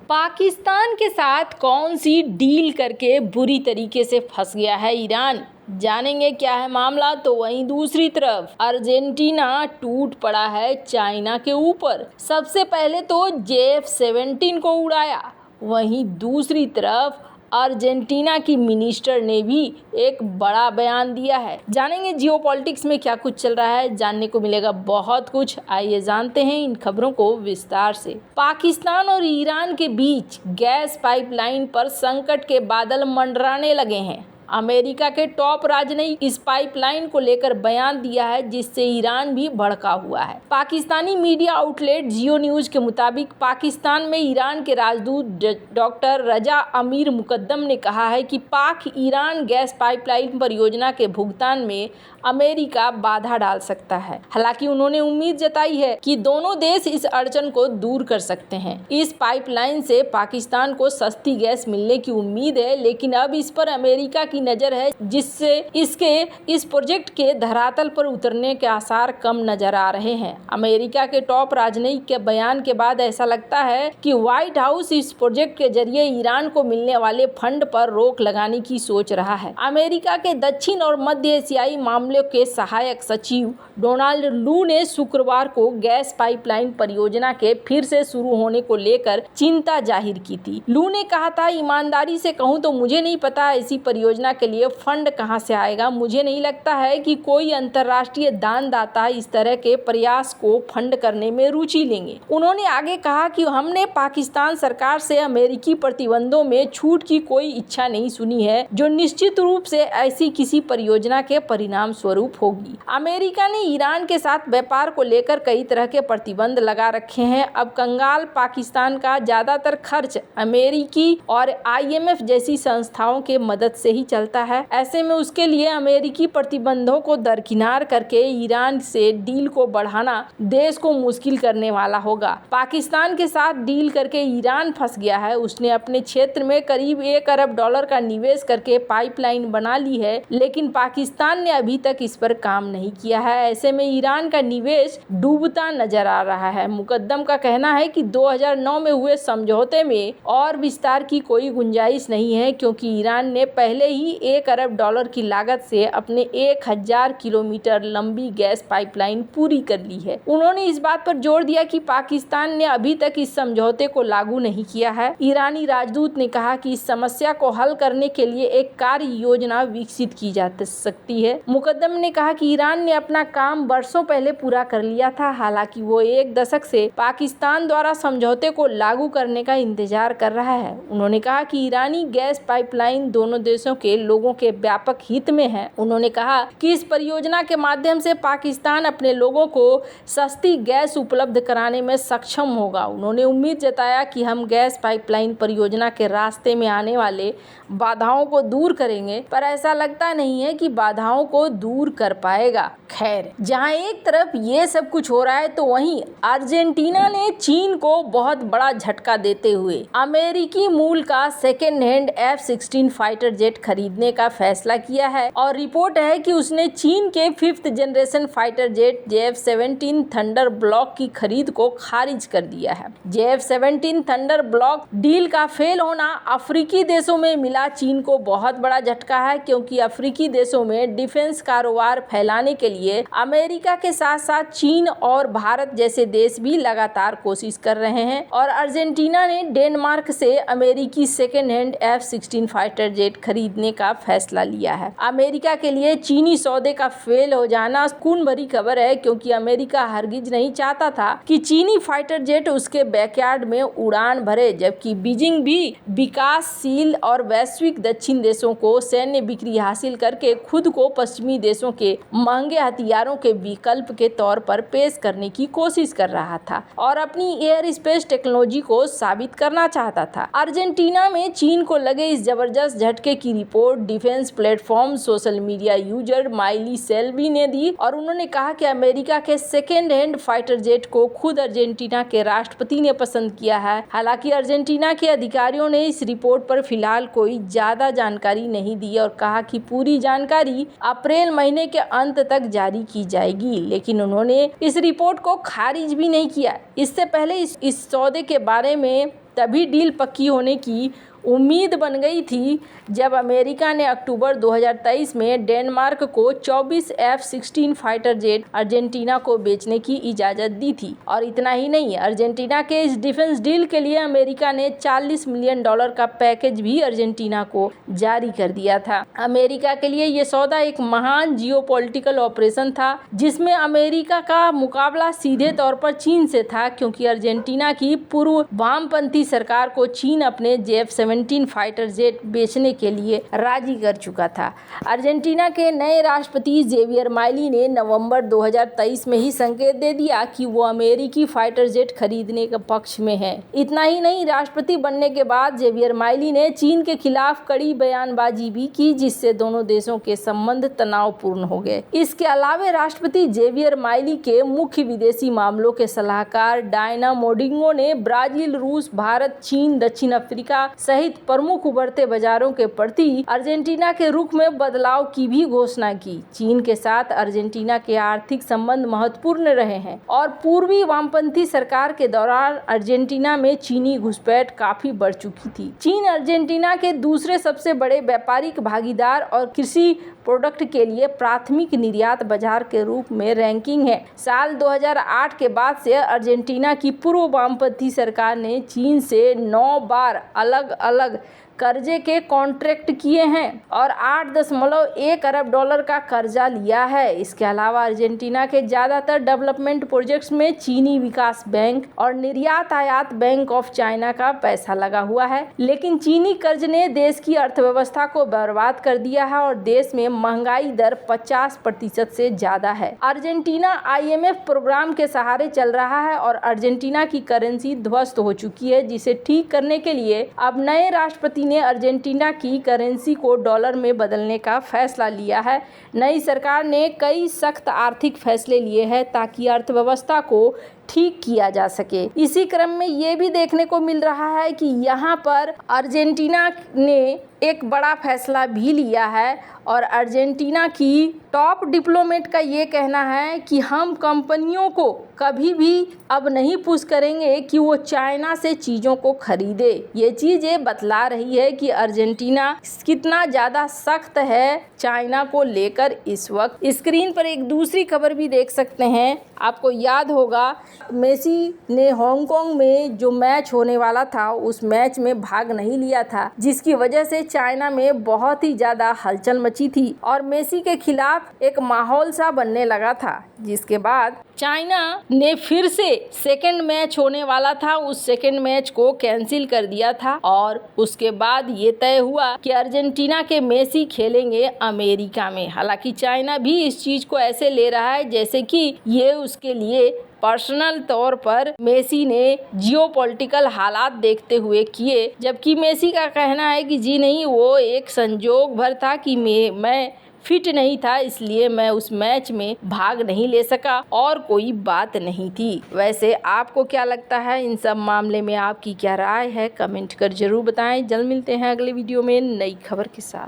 पाकिस्तान के साथ कौन सी डील करके बुरी तरीके से फंस गया है ईरान? जानेंगे क्या है मामला। तो वहीं दूसरी तरफ अर्जेंटीना टूट पड़ा है चाइना के ऊपर। सबसे पहले तो JF-17 को उड़ाया, वहीं दूसरी तरफ अर्जेंटीना की मिनिस्टर ने भी एक बड़ा बयान दिया है। जानेंगे जियोपॉलिटिक्स में क्या कुछ चल रहा है, जानने को मिलेगा बहुत कुछ। आइए जानते हैं इन खबरों को विस्तार से। पाकिस्तान और ईरान के बीच गैस पाइपलाइन पर संकट के बादल मंडराने लगे हैं। अमेरिका के टॉप राजनयिक इस पाइपलाइन को लेकर बयान दिया है, जिससे ईरान भी भड़का हुआ है। पाकिस्तानी मीडिया आउटलेट जियो न्यूज के मुताबिक पाकिस्तान में ईरान के राजदूत डॉक्टर रजा अमीर मुकद्दम ने कहा है कि पाक ईरान गैस पाइपलाइन परियोजना के भुगतान में अमेरिका बाधा डाल सकता है। हालांकि उन्होंने उम्मीद जताई है कि दोनों देश इस अड़चन को दूर कर सकते हैं। इस पाइपलाइन से पाकिस्तान को सस्ती गैस मिलने की उम्मीद है, लेकिन अब इस पर अमेरिका की नजर है, जिससे इस प्रोजेक्ट के धरातल पर उतरने के आसार कम नजर आ रहे हैं। अमेरिका के टॉप राजनयिक के बयान के बाद ऐसा लगता है कि व्हाइट हाउस इस प्रोजेक्ट के जरिए ईरान को मिलने वाले फंड पर रोक लगाने की सोच रहा है। अमेरिका के दक्षिण और मध्य एशियाई मामलों के सहायक सचिव डोनाल्ड लू ने शुक्रवार को गैस पाइपलाइन परियोजना के फिर से शुरू होने को लेकर चिंता जाहिर की थी। लू ने कहा था, ईमानदारी से कहूं तो मुझे नहीं पता ऐसी परियोजना के लिए फंड कहां से आएगा। मुझे नहीं लगता है कि कोई अंतर्राष्ट्रीय दानदाता इस तरह के प्रयास को फंड करने में रुचि लेंगे। उन्होंने आगे कहा कि हमने पाकिस्तान सरकार से अमेरिकी प्रतिबंधों में छूट की कोई इच्छा नहीं सुनी है, जो निश्चित रूप से ऐसी किसी परियोजना के परिणाम स्वरूप होगी। अमेरिका ने ईरान के साथ व्यापार को लेकर कई तरह के प्रतिबंध लगा रखे हैं। अब कंगाल पाकिस्तान का ज्यादातर खर्च अमेरिकी और IMF जैसी संस्थाओं के मदद से ही चलता है। ऐसे में उसके लिए अमेरिकी प्रतिबंधों को दरकिनार करके ईरान से डील को बढ़ाना देश को मुश्किल करने वाला होगा। पाकिस्तान के साथ डील करके ईरान फंस गया है। उसने अपने क्षेत्र में करीब $1 अरब का निवेश करके पाइपलाइन बना ली है, लेकिन पाकिस्तान ने अभी तक इस पर काम नहीं किया है। ऐसे में ईरान का निवेश डूबता नजर आ रहा है। मुकद्दम का कहना है कि 2009 में हुए समझौते में और विस्तार की कोई गुंजाइश नहीं है, क्योंकि ईरान ने पहले ही $1 अरब की लागत से अपने 1000 किलोमीटर लंबी गैस पाइपलाइन पूरी कर ली है। उन्होंने इस बात पर जोर दिया कि पाकिस्तान ने अभी तक इस समझौते को लागू नहीं किया है। ईरानी राजदूत ने कहा कि इस समस्या को हल करने के लिए एक कार्य योजना विकसित की जा सकती है। मुकद्दम ने कहा कि ईरान ने अपना काम वर्षों पहले पूरा कर लिया था। हालांकि वो 1 दशक से पाकिस्तान द्वारा समझौते को लागू करने का इंतजार कर रहा है। उन्होंने कहा कि ईरानी गैस पाइपलाइन दोनों देशों के लोगों के व्यापक हित में है। उन्होंने कहा कि इस परियोजना के माध्यम से पाकिस्तान अपने लोगों को सस्ती गैस उपलब्ध कराने में सक्षम होगा। उन्होंने उम्मीद जताया कि हम गैस पाइपलाइन परियोजना के रास्ते में आने वाले बाधाओं को दूर करेंगे, पर ऐसा लगता नहीं है कि बाधाओं को दूर कर पाएगा। खैर, जहां एक तरफ ये सब कुछ हो रहा है, तो वहीं अर्जेंटीना ने चीन को बहुत बड़ा झटका देते हुए अमेरिकी मूल का second hand F-16 fighter jet खरीदने का फैसला किया है। और रिपोर्ट है कि उसने चीन के 5th generation fighter jet JF-17 thunder block की खरीद को खारिज कर दिया है। JF-17 थंडर ब्लॉक डील का फेल होना अफ्रीकी देशों में मिला चीन को बहुत बड़ा झटका है, क्योंकि अफ्रीकी देशों में डिफेंस कारोबार फैलाने के लिए अमेरिका के साथ साथ चीन और भारत जैसे देश भी लगातार कोशिश कर रहे हैं। और अर्जेंटीना ने डेनमार्क से अमेरिकी second hand F-16 fighter jet खरीदने का फैसला लिया है। अमेरिका के लिए चीनी सौदे का फेल हो जाना खून भरी खबर है, क्योंकि अमेरिका हरगिज नहीं चाहता था कि चीनी फाइटर जेट उसके बैकयार्ड में उड़ान भरे, जबकि बीजिंग भी विकासशील और वैश्विक दक्षिण देशों को सैन्य बिक्री हासिल करके खुद को पश्चिमी देशों के महंगे हथियारों के विकल्प के तौर पर पेश करने की कोशिश कर रहा था और अपनी एयर स्पेस टेक्नोलॉजी को साबित करना चाहता था। अर्जेंटीना में चीन को लगे इस जबरदस्त झटके की report defence platform social media user Maili Selvi ने दी, और उन्होंने कहा कि अमेरिका के सेकेंड हैंड फाइटर जेट को खुद अर्जेंटीना के राष्ट्रपति ने पसंद किया है। हालांकि अर्जेंटीना के अधिकारियों ने इस रिपोर्ट पर फिलहाल कोई ज्यादा जानकारी नहीं दी और कहा कि पूरी जानकारी अप्रैल महीने के अंत तक जारी की जाएगी, लेकिन उन्होंने इस रिपोर्ट को खारिज भी नहीं किया। इससे पहले इस सौदे के बारे में तभी डील पक्की होने की उम्मीद बन गई थी जब अमेरिका ने अक्टूबर 2023 में डेनमार्क को 24 F-16 फाइटर जेट अर्जेंटीना को बेचने की इजाज़त दी थी। और इतना ही नहीं, अर्जेंटीना के इस डिफेंस डील के लिए अमेरिका ने $40 मिलियन का पैकेज भी अर्जेंटीना को जारी कर दिया था। अमेरिका के लिए ये सौदा एक महान जियोपॉलिटिकल ऑपरेशन था, जिसमें अमेरिका का मुकाबला सीधे तौर पर चीन से था, क्योंकि अर्जेंटीना की पूर्व वामपंथी सरकार को चीन अपने F-17 फाइटर जेट बेचने के लिए राजी कर चुका था। अर्जेंटीना के नए राष्ट्रपति जेवियर माइली ने नवंबर 2023 में ही संकेत दे दिया कि वो अमेरिकी फाइटर जेट खरीदने के पक्ष में है। इतना ही नहीं, राष्ट्रपति बनने के बाद जेवियर माइली ने चीन के खिलाफ कड़ी बयानबाजी भी की, जिससे दोनों देशों के संबंध तनावपूर्ण हो गए। इसके अलावा राष्ट्रपति जेवियर माइली के मुख्य विदेशी मामलों के सलाहकार डायना मोडिंगो ने ब्राजील, रूस, भारत, चीन, दक्षिण अफ्रीका सहित प्रमुख उभरते बाजारों के प्रति अर्जेंटीना के रुख में बदलाव की भी घोषणा की। चीन के साथ अर्जेंटीना के आर्थिक संबंध महत्वपूर्ण रहे हैं और पूर्वी वामपंथी सरकार के दौरान अर्जेंटीना में चीनी घुसपैठ काफी बढ़ चुकी थी। चीन अर्जेंटीना के दूसरे सबसे बड़े व्यापारिक भागीदार और कृषि प्रोडक्ट के लिए प्राथमिक निर्यात बाजार के रूप में रैंकिंग है। साल 2008 के बाद से अर्जेंटीना की पूर्व वामपंथी सरकार ने चीन से 9 बार अलग अलग कर्जे के कॉन्ट्रैक्ट किए हैं और $8.1 अरब का कर्जा लिया है। इसके अलावा अर्जेंटीना के ज़्यादातर डेवलपमेंट प्रोजेक्ट्स में चीनी विकास बैंक और निर्यात आयात बैंक ऑफ चाइना का पैसा लगा हुआ है। लेकिन चीनी कर्ज ने देश की अर्थव्यवस्था को बर्बाद कर दिया है और देश में महंगाई दर 50% से ज़्यादा है। अर्जेंटीना IMF प्रोग्राम के सहारे चल रहा है और अर्जेंटीना की करेंसी ध्वस्त हो चुकी है, जिसे ठीक करने के लिए अब नए राष्ट्रपति ने अर्जेंटीना की करेंसी को डॉलर में बदलने का फैसला लिया है। नई सरकार ने कई सख्त आर्थिक फैसले लिए हैं ताकि अर्थव्यवस्था को ठीक किया जा सके। इसी क्रम में ये भी देखने को मिल रहा है कि यहाँ पर अर्जेंटीना ने एक बड़ा फैसला भी लिया है और अर्जेंटीना की टॉप डिप्लोमेट का ये कहना है कि हम कंपनियों को कभी भी अब नहीं पुश करेंगे कि वो चाइना से चीज़ों को खरीदे। ये चीज़ ये बतला रही है कि अर्जेंटीना कितना ज़्यादा सख्त है चाइना को लेकर। इस वक्त स्क्रीन पर एक दूसरी खबर भी देख सकते हैं। आपको याद होगा मेसी ने हांगकांग में जो मैच होने वाला था उस मैच में भाग नहीं लिया था, जिसकी वजह से चाइना में बहुत ही ज़्यादा हलचल मची थी और मेसी के खिलाफ एक माहौल सा बनने लगा था। जिसके बाद चाइना ने फिर से सेकंड मैच होने वाला था, उस सेकंड मैच को कैंसिल कर दिया था और उसके बाद ये तय हुआ कि अर्जेंटीना के मेसी खेलेंगे अमेरिका में। हालांकि चाइना भी इस चीज़ को ऐसे ले रहा है जैसे कि ये उसके लिए पर्सनल तौर पर मेसी ने जियोपॉलिटिकल हालात देखते हुए किए, जबकि मेसी का कहना है कि जी नहीं, वो एक संजोग भर था कि मैं फिट नहीं था, इसलिए मैं उस मैच में भाग नहीं ले सका और कोई बात नहीं थी। वैसे आपको क्या लगता है इन सब मामले में, आपकी क्या राय है, कमेंट कर जरूर बताएं। जल्द मिलते हैं अगले वीडियो में नई खबर के साथ।